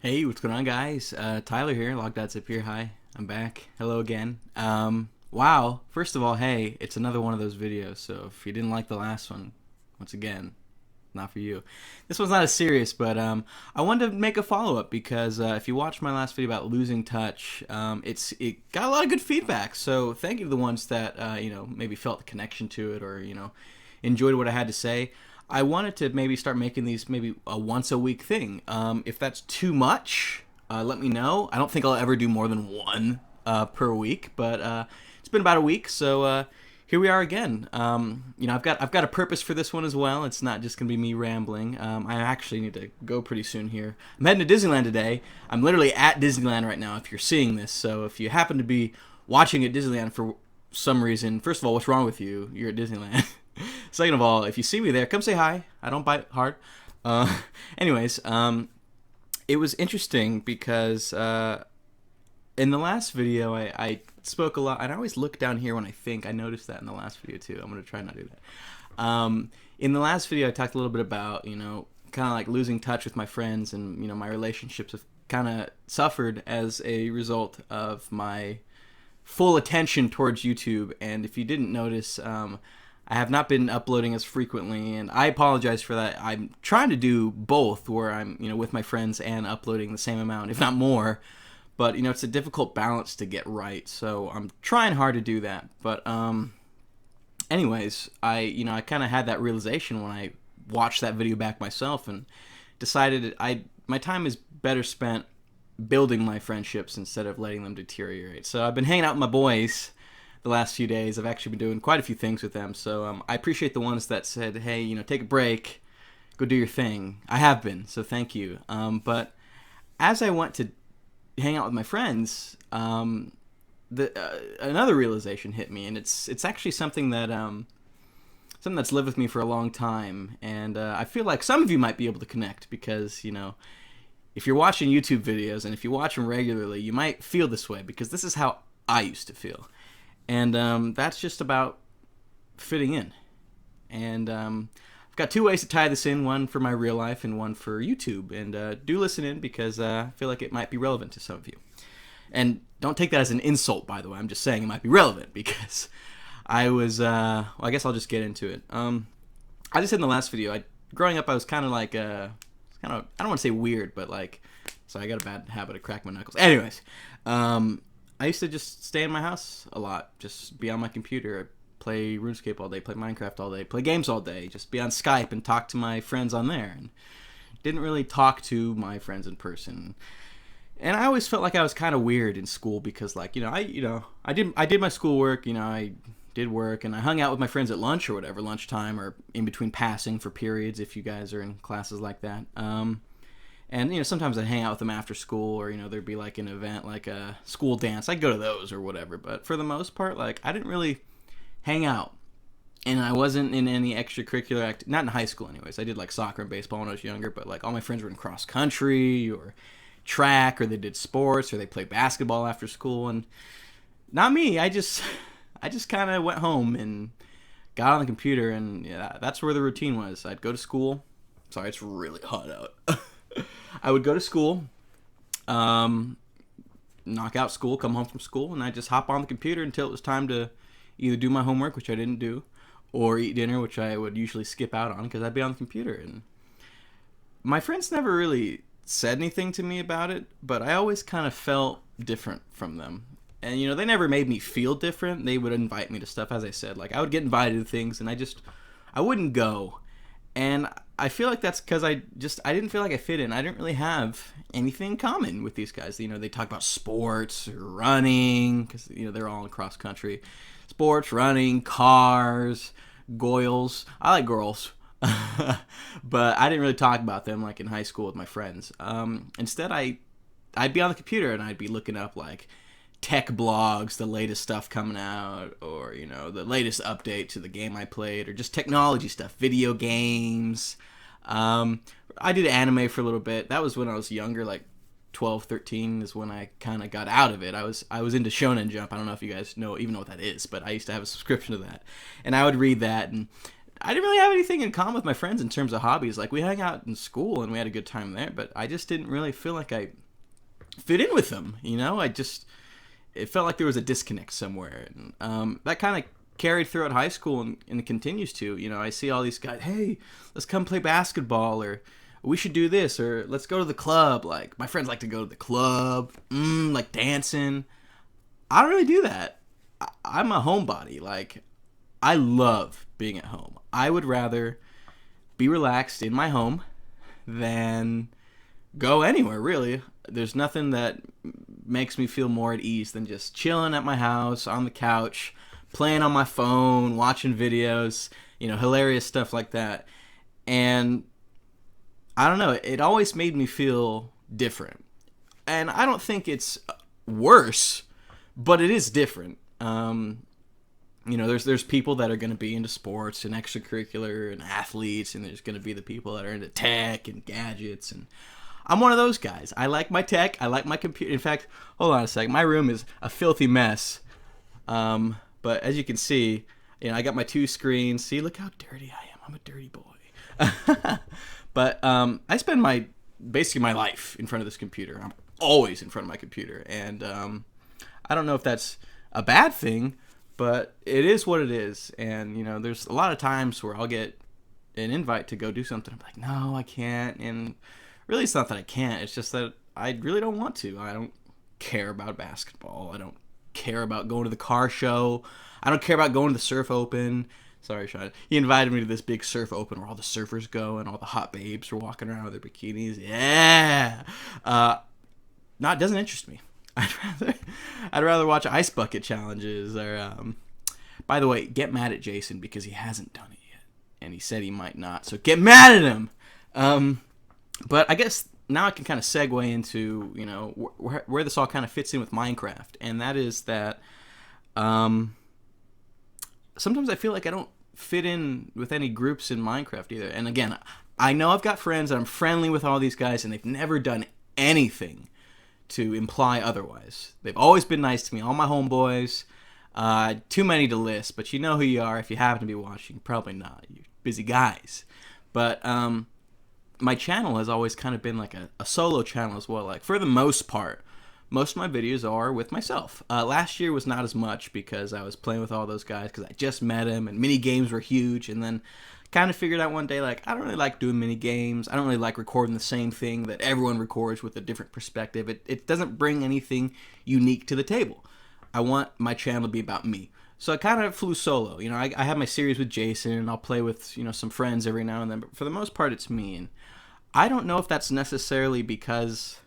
Hey, what's going on, guys? Tyler here, Logdotzip here. Hi, I'm back. Hello again. Wow. First of all, hey, it's another one of those videos. So if you didn't like the last one, once again, not for you. This one's not as serious, but I wanted to make a follow up because if you watched my last video about losing touch, it got a lot of good feedback. So thank you to the ones that maybe felt the connection to it or enjoyed what I had to say. I wanted to maybe start making these maybe a once a week thing. If that's too much, let me know. I don't think I'll ever do more than one per week, but it's been about a week, so here we are again. I've got a purpose for this one as well. It's not just gonna be me rambling. I actually need to go pretty soon here. I'm heading to Disneyland today. I'm literally at Disneyland right now. If you're seeing this, so if you happen to be watching at Disneyland for some reason, first of all, what's wrong with you? You're at Disneyland. Second of all, if you see me there, come say hi. I don't bite hard. Anyways, it was interesting because in the last video, I spoke a lot. And I always look down here when I think. I noticed that in the last video, too. I'm going to try not to do that. In the last video, I talked a little bit about, kind of like losing touch with my friends. And, my relationships have kind of suffered as a result of my full attention towards YouTube. And if you didn't notice, I have not been uploading as frequently, and I apologize for that. I'm trying to do both, where I'm, with my friends and uploading the same amount, if not more. But it's a difficult balance to get right, so I'm trying hard to do that. But anyways, I kind of had that realization when I watched that video back myself and decided my time is better spent building my friendships instead of letting them deteriorate. So I've been hanging out with my boys the last few days. I've actually been doing quite a few things with them, so I appreciate the ones that said, hey, take a break, go do your thing. I have been, so thank you. But as I went to hang out with my friends, another realization hit me, and it's actually something that's lived with me for a long time, and I feel like some of you might be able to connect because, if you're watching YouTube videos and if you watch them regularly, you might feel this way because this is how I used to feel. And that's just about fitting in. And I've got two ways to tie this in, one for my real life and one for YouTube. And do listen in because I feel like it might be relevant to some of you. And don't take that as an insult, by the way. I'm just saying it might be relevant because I guess I'll just get into it. I just said in the last video, growing up, I was kind of like, I don't want to say weird, but like, sorry, I got a bad habit of cracking my knuckles. Anyways, I used to just stay in my house a lot, just be on my computer, play RuneScape all day, play Minecraft all day, play games all day, just be on Skype and talk to my friends on there. And didn't really talk to my friends in person. And I always felt like I was kind of weird in school because, like, I did my schoolwork, I did work, and I hung out with my friends at lunch or whatever, lunchtime or in between passing for periods if you guys are in classes like that. And, sometimes I'd hang out with them after school or, there'd be like an event like a school dance. I'd go to those or whatever. But for the most part, like, I didn't really hang out. And I wasn't in any extracurricular not in high school anyways. I did like soccer and baseball when I was younger, but like all my friends were in cross country or track or they did sports or they played basketball after school. And not me. I just kind of went home and got on the computer and yeah, that's where the routine was. I'd go to school. Sorry, it's really hot out. I would go to school, knock out school, come home from school, and I'd just hop on the computer until it was time to either do my homework, which I didn't do, or eat dinner, which I would usually skip out on because I'd be on the computer. And my friends never really said anything to me about it, but I always kind of felt different from them. And, they never made me feel different. They would invite me to stuff, as I said. Like, I would get invited to things, and I wouldn't go. And I feel like that's because I didn't feel like I fit in. I didn't really have anything in common with these guys. They talk about sports or running because, they're all in cross country. Sports, running, cars, goils. I like girls. But I didn't really talk about them like in high school with my friends. Instead, I'd be on the computer and I'd be looking up like tech blogs, the latest stuff coming out, or the latest update to the game I played, or just technology stuff, video games. I did anime for a little bit. That was when I was younger, like 12, 13 is when I kind of got out of it. I was into Shonen Jump. I don't know if you guys even know what that is, but I used to have a subscription to that, and I would read that. And I didn't really have anything in common with my friends in terms of hobbies. Like, we hung out in school and we had a good time there, but I just didn't really feel like I fit in with them. It felt like there was a disconnect somewhere. And that kind of carried throughout high school, and it continues to. I see all these guys, hey, let's come play basketball, or we should do this, or let's go to the club. Like, my friends like to go to the club, like dancing. I don't really do that. I'm a homebody. Like, I love being at home. I would rather be relaxed in my home than go anywhere, really. There's nothing that makes me feel more at ease than just chilling at my house, on the couch, playing on my phone, watching videos, hilarious stuff like that. And I don't know, it always made me feel different. And I don't think it's worse, but it is different. There's people that are going to be into sports and extracurricular and athletes, and there's going to be the people that are into tech and gadgets, and I'm one of those guys. I like my tech. I like my computer. In fact, hold on a second. My room is a filthy mess. But as you can see, I got my 2 screens. See, look how dirty I am. I'm a dirty boy. But I spend basically my life in front of this computer. I'm always in front of my computer, and I don't know if that's a bad thing, but it is what it is. And there's a lot of times where I'll get an invite to go do something. I'm like, no, I can't. And really, it's not that I can't. It's just that I really don't want to. I don't care about basketball. I don't care about going to the car show. I don't care about going to the surf open. Sorry, Sean. He invited me to this big surf open where all the surfers go and all the hot babes are walking around with their bikinis. Yeah. No, it doesn't interest me. I'd rather watch ice bucket challenges or. By the way, get mad at Jason because he hasn't done it yet, and he said he might not. So get mad at him. But I guess now I can kind of segue into where this all kind of fits in with Minecraft, and that is that sometimes I feel like I don't fit in with any groups in Minecraft either. And again, I know I've got friends and I'm friendly with all these guys, and they've never done anything to imply otherwise. They've always been nice to me, all my homeboys. Too many to list, but you know who you are if you happen to be watching. Probably not. You're busy guys. But my channel has always kind of been like a solo channel as well. Like, for the most part, most of my videos are with myself. Last year was not as much because I was playing with all those guys because I just met them and mini games were huge. And then kind of figured out one day, like, I don't really like doing mini games. I don't really like recording the same thing that everyone records with a different perspective. It doesn't bring anything unique to the table. I want my channel to be about me. So I kind of flew solo. I have my series with Jason, and I'll play with, some friends every now and then. But for the most part, it's me. And I don't know if that's necessarily because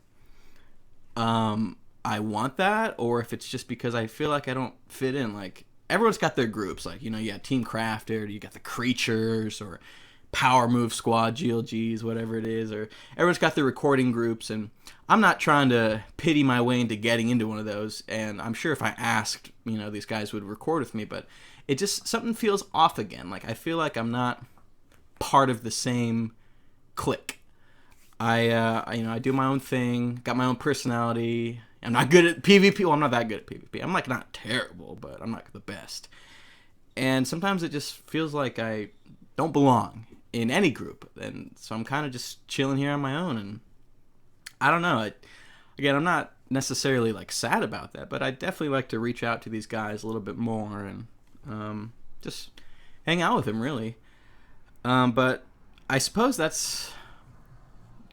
I want that, or if it's just because I feel like I don't fit in. Like, everyone's got their groups. Like, you got Team Crafted, or you got the Creatures, or Power Move Squad, GLGs, whatever it is, or everyone's got their recording groups, and I'm not trying to pity my way into getting into one of those, and I'm sure if I asked, these guys would record with me, but it just, something feels off again. Like, I feel like I'm not part of the same clique. I do my own thing, got my own personality. I'm not good at PvP. Well, I'm not that good at PvP. I'm, like, not terrible, but I'm not the best. And sometimes it just feels like I don't belong in any group, and so I'm kind of just chilling here on my own, and I don't know. Again, I'm not necessarily like sad about that, but I definitely like to reach out to these guys a little bit more and just hang out with them, really. But I suppose that's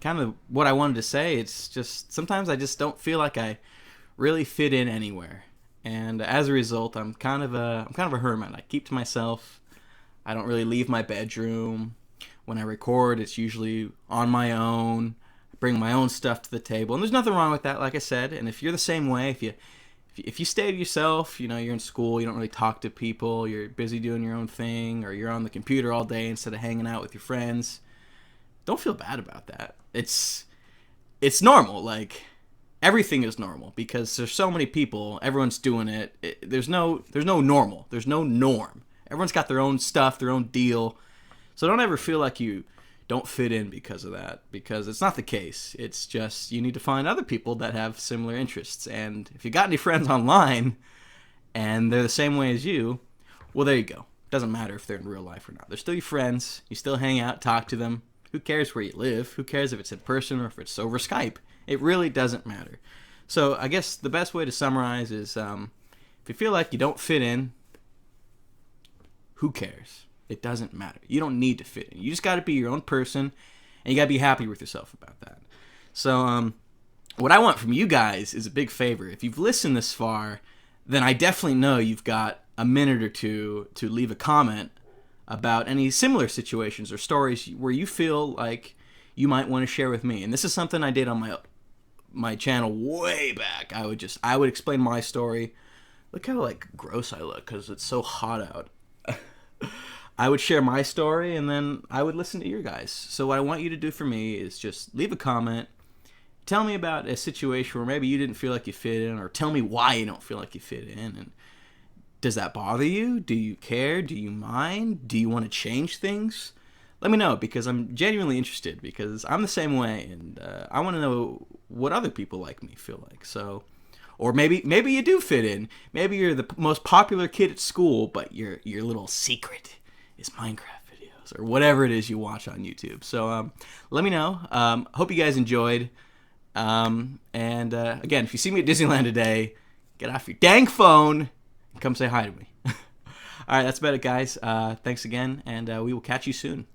kind of what I wanted to say. It's just sometimes I just don't feel like I really fit in anywhere, and as a result, I'm kind of a hermit. I keep to myself. I don't really leave my bedroom. When I record, it's usually on my own. I bring my own stuff to the table, and there's nothing wrong with that, like I said. And if you're the same way, if you stay to yourself, you're in school, you don't really talk to people, you're busy doing your own thing, or you're on the computer all day instead of hanging out with your friends, don't feel bad about that. It's normal. Like, everything is normal because there's so many people. Everyone's doing it. There's no normal. There's no norm. Everyone's got their own stuff, their own deal. So don't ever feel like you don't fit in because of that, because it's not the case. It's just you need to find other people that have similar interests. And if you got any friends online and they're the same way as you, well, there you go. Doesn't matter if they're in real life or not. They're still your friends. You still hang out, talk to them. Who cares where you live? Who cares if it's in person or if it's over Skype? It really doesn't matter. So I guess the best way to summarize is if you feel like you don't fit in, who cares? It doesn't matter. You don't need to fit in. You just got to be your own person, and you got to be happy with yourself about that. So what I want from you guys is a big favor. If you've listened this far, then I definitely know you've got a minute or two to leave a comment about any similar situations or stories where you feel like you might want to share with me. And this is something I did on my channel way back. I would explain my story. Look how like gross I look because it's so hot out. I would share my story and then I would listen to your guys. So what I want you to do for me is just leave a comment. Tell me about a situation where maybe you didn't feel like you fit in, or tell me why you don't feel like you fit in. And does that bother you? Do you care? Do you mind? Do you want to change things? Let me know, because I'm genuinely interested, because I'm the same way, and I want to know what other people like me feel like. So, or maybe you do fit in. Maybe you're the most popular kid at school, but your little secret is Minecraft videos or whatever it is you watch on YouTube. So let me know. Hope you guys enjoyed. And again, if you see me at Disneyland today, get off your dang phone and come say hi to me. All right, that's about it, guys. Thanks again, and we will catch you soon.